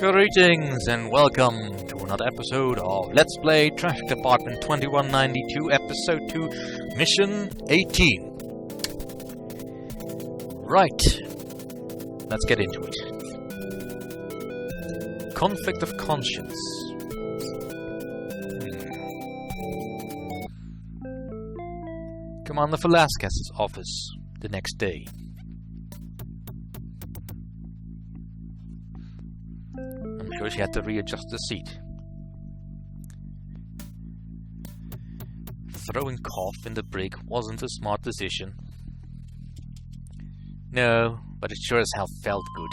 Greetings and welcome to another episode of Let's Play Traffic Department 2192 Episode 2 Mission 18. Right, let's get into it. Conflict of conscience. Commander Velasquez's office the next day. I'm sure she had to readjust the seat. Throwing cough in the brig wasn't a smart decision. No, but it sure as hell felt good.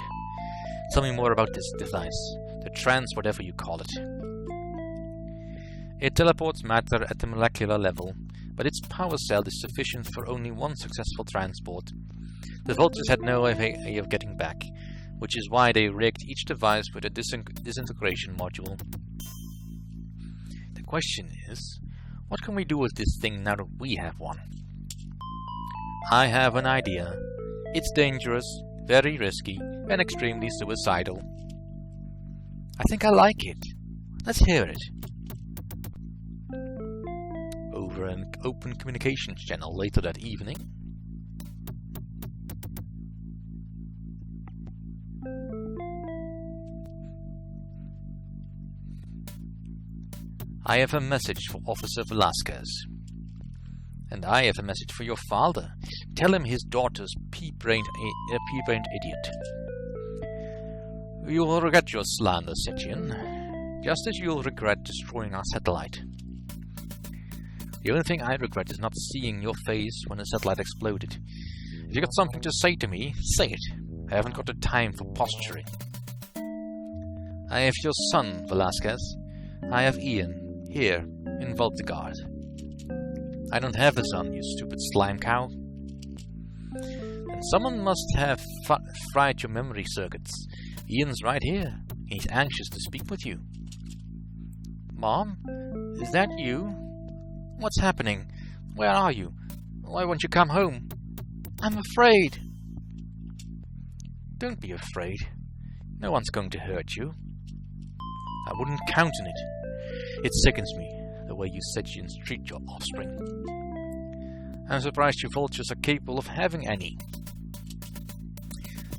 Tell me more about this device. The trans whatever you call it. It teleports matter at the molecular level, but its power cell is sufficient for only one successful transport. The Vultures had no way of getting back, which is why they rigged each device with a disintegration module. The question is, what can we do with this thing now that we have one? I have an idea. It's dangerous, very risky, and extremely suicidal. I think I like it. Let's hear it. Over an open communications channel later that evening. I have a message for Officer Velasquez. And I have a message for your father. Tell him his daughter's pea-brained idiot. You will regret your slander, Seche, just as you'll regret destroying our satellite. The only thing I regret is not seeing your face when the satellite exploded. If you got something to say to me, say it. I haven't got the time for posturing. I have your son, Velasquez. I have Ian. Here, in Vulthaven. I don't have a son, you stupid slime cow. And someone must have fried your memory circuits. Ian's right here. He's anxious to speak with you. Mom? Is that you? What's happening? Where are you? Why won't you come home? I'm afraid. Don't be afraid. No one's going to hurt you. I wouldn't count on it. It sickens me, the way you Sechians treat your offspring. I'm surprised you Vultures are capable of having any.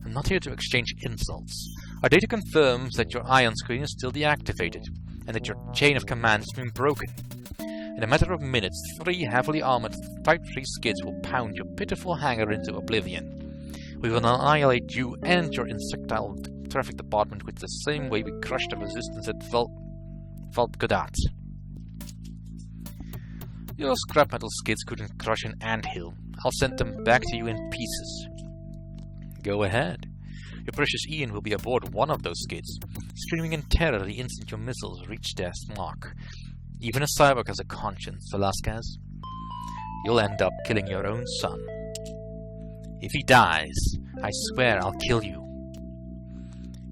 I'm not here to exchange insults. Our data confirms that your ion screen is still deactivated, and that your chain of command has been broken. In a matter of minutes, 3 heavily armored Type 3 skids will pound your pitiful hangar into oblivion. We will annihilate you and your insectile traffic department with the same way we crushed the resistance at Vulthaven. Your scrap metal skids couldn't crush an anthill. I'll send them back to you in pieces. Go ahead. Your precious Ian will be aboard one of those skids, screaming in terror the instant your missiles reach their mark. Even a cyborg has a conscience, Velasquez. You'll end up killing your own son. If he dies, I swear I'll kill you.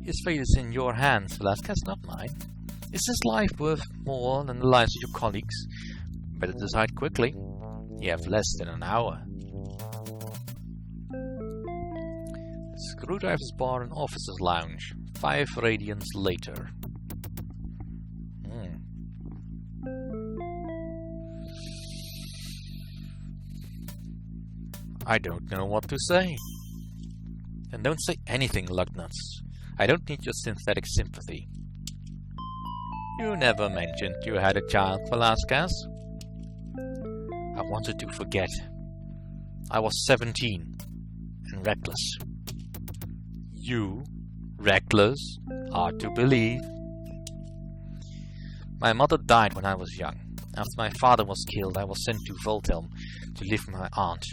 His fate is in your hands, Velasquez, not mine. Is his life worth more than the lives of your colleagues? Better decide quickly. You have less than an hour. Screwdriver's bar and officer's lounge. 5 radians later. I don't know what to say. Then don't say anything, lugnuts. I don't need your synthetic sympathy. You never mentioned you had a child, Velasquez. I wanted to forget. I was 17 and reckless. You, reckless, hard to believe. My mother died when I was young. After my father was killed, I was sent to Vulthaven to live with my aunt.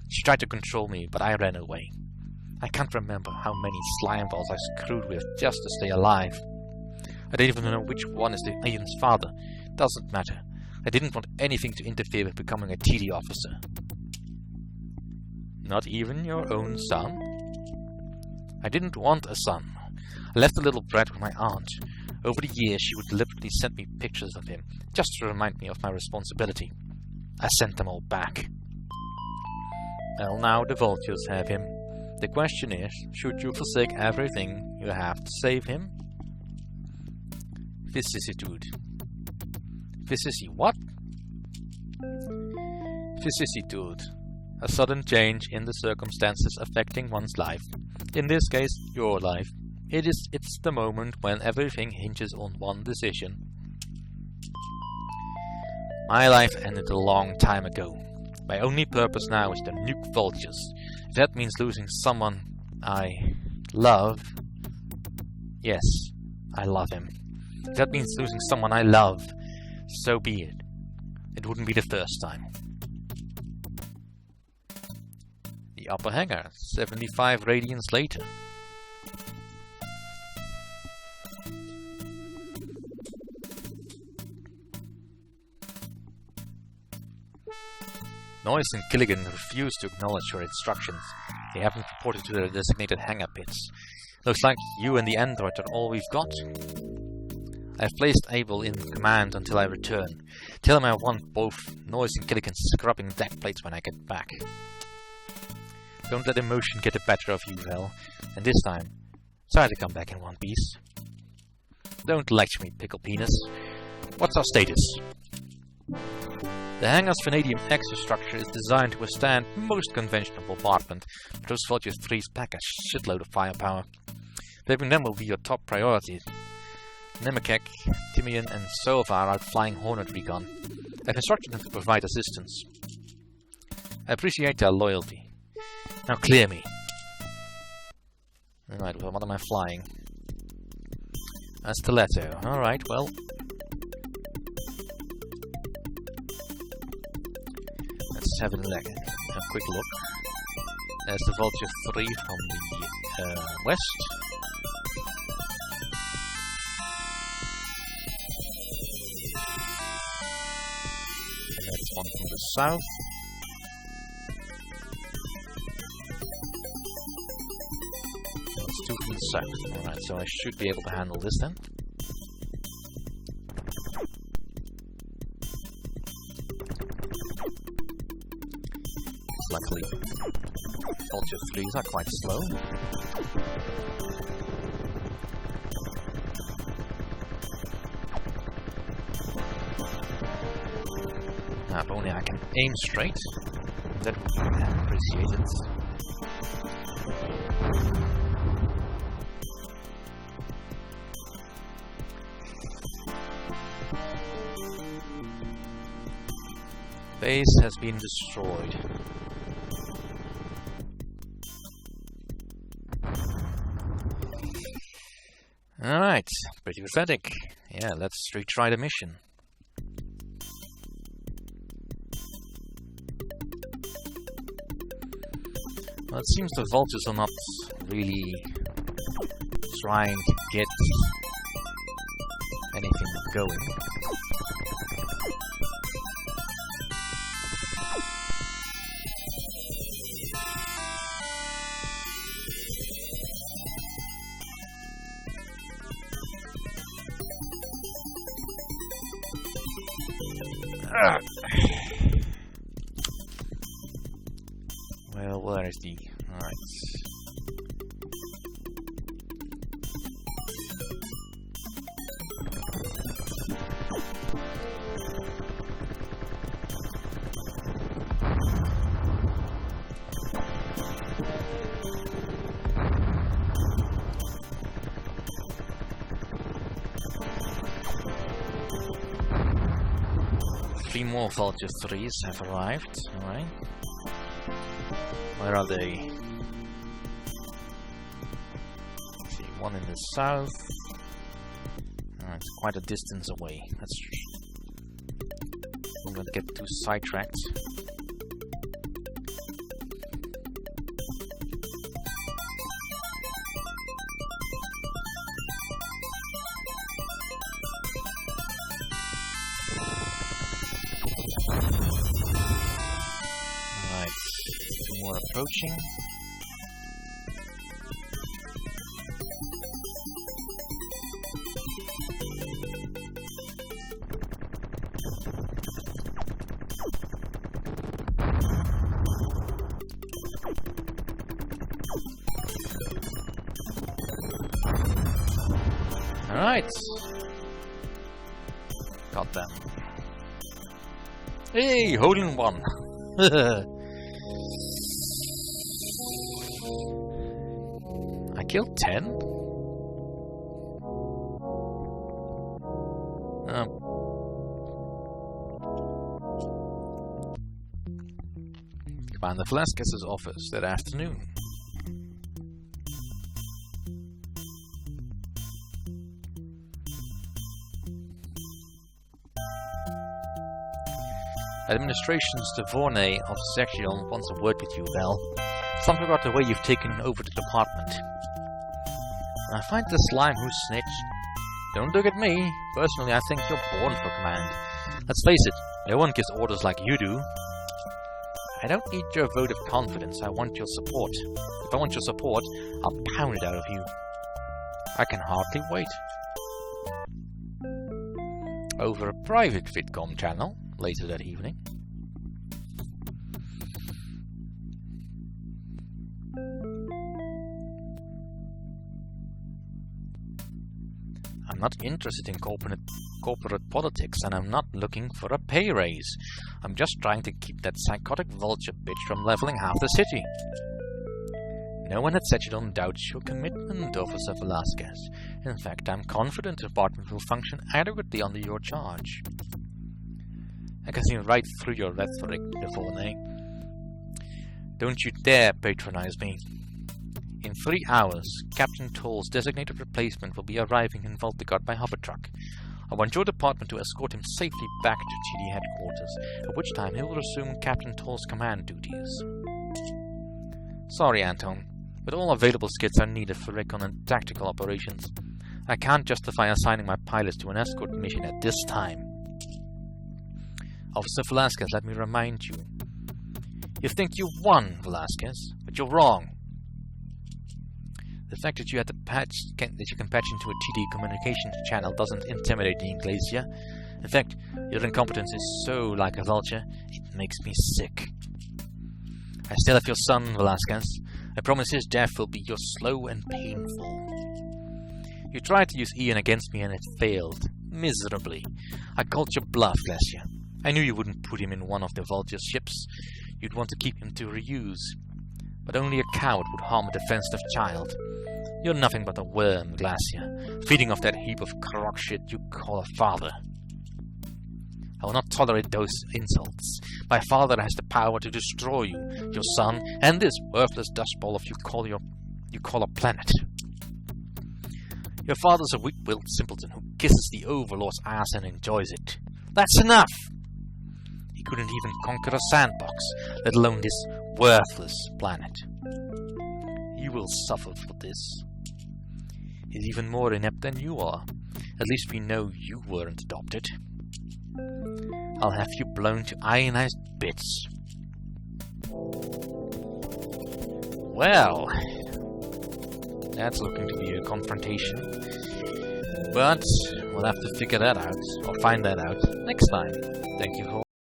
She tried to control me, but I ran away. I can't remember how many slime balls I screwed with just to stay alive. I don't even know which one is Ian's father. Doesn't matter. I didn't want anything to interfere with becoming a TD officer. Not even your own son? I didn't want a son. I left the little brat with my aunt. Over the years, she would deliberately send me pictures of him, just to remind me of my responsibility. I sent them all back. Well, now the Vultures have him. The question is, should you forsake everything you have to save him? Vicissitude. What? Vicissitude. A sudden change in the circumstances affecting one's life. In this case, your life. It's the moment when everything hinges on one decision. My life ended a long time ago. My only purpose now is to nuke vultures. If that means losing someone I love... Yes, I love him. If that means losing someone I love, so be it. It wouldn't be the first time. The upper hangar, 75 radians later. Noise and Gilligan refuse to acknowledge your instructions. They haven't reported to their designated hangar pits. Looks like you and the android are all we've got. I've placed Abel in command until I return. Tell him I want both Noise and Gilligan scrubbing deck plates when I get back. Don't let emotion get the better of you, Val. And this time, try to come back in one piece. Don't lecture me, pickle penis. What's our status? The hangar's vanadium exostructure is designed to withstand most conventional bombardment, but those Vulture 3s pack a shitload of firepower. Saving them will be your top priority. Nemekek, Timian and Sova are out flying Hornet recon. I've instructed them to provide assistance. I appreciate their loyalty. Now clear me. Alright, well, what am I flying? A stiletto. Alright, well. Let's have a quick look. There's the Vulture 3 from the west. And that's one from the south. That's two from the south. Alright, so I should be able to handle this then. Luckily, Vulture 3s are quite slow. Now, if only I can aim straight, that would be appreciated. Base has been destroyed. Alright, pretty pathetic. Yeah, let's retry the mission. Well, it seems the Vultures are not really trying to get anything going. Well, where is the... Alright. Three more Vulture 3s have arrived, alright. Where are they? Let's see, one in the south. It's quite a distance away. I'm gonna get too sidetracked. Approaching. All right. Got them. Hey, hole in one. I killed 10? Commander Velasquez's office that afternoon. Administration's Devornay of Seche wants a word with you, Val. Something about the way you've taken over the department. I find the slime who snitched. Don't look at me. Personally, I think you're born for command. Let's face it, no one gives orders like you do. I don't need your vote of confidence, I want your support. If I want your support, I'll pound it out of you. I can hardly wait. Over a private VidCom channel, later that evening. I'm not interested in corporate politics, and I'm not looking for a pay raise. I'm just trying to keep that psychotic vulture bitch from leveling half the city. No one at Seche doubts your commitment, Officer Velasquez. In fact, I'm confident the department will function adequately under your charge. I can see right through your rhetoric, Devornay. Don't you dare patronize me. In 3 hours, Captain Toll's designated replacement will be arriving in Vulthaven by hover truck. I want your department to escort him safely back to GD headquarters, at which time he will resume Captain Toll's command duties. Sorry, Anton, but all available skits are needed for recon and tactical operations. I can't justify assigning my pilots to an escort mission at this time. Officer Velasquez, let me remind you. You think you won, Velasquez, but you're wrong. The fact that you can patch into a GD communications channel doesn't intimidate the Inglesia. In fact, your incompetence is so like a vulture, it makes me sick. I still have your son, Velasquez. I promise his death will be yours slow and painful. You tried to use Ian against me and it failed. Miserably. I called your bluff, Glacia. I knew you wouldn't put him in one of the vulture's ships. You'd want to keep him to reuse. But only a coward would harm a defensive child. You're nothing but a worm, Glacia, feeding off that heap of crock shit you call a father. I will not tolerate those insults. My father has the power to destroy you, your son, and this worthless dustball of you call a planet. Your father's a weak-willed simpleton who kisses the Overlord's ass and enjoys it. That's enough! He couldn't even conquer a sandbox, let alone this worthless planet. You will suffer for this. He's even more inept than you are. At least we know you weren't adopted. I'll have you blown to ionized bits. Well, that's looking to be a confrontation. But we'll have to figure that out, or find that out, next time. Thank you for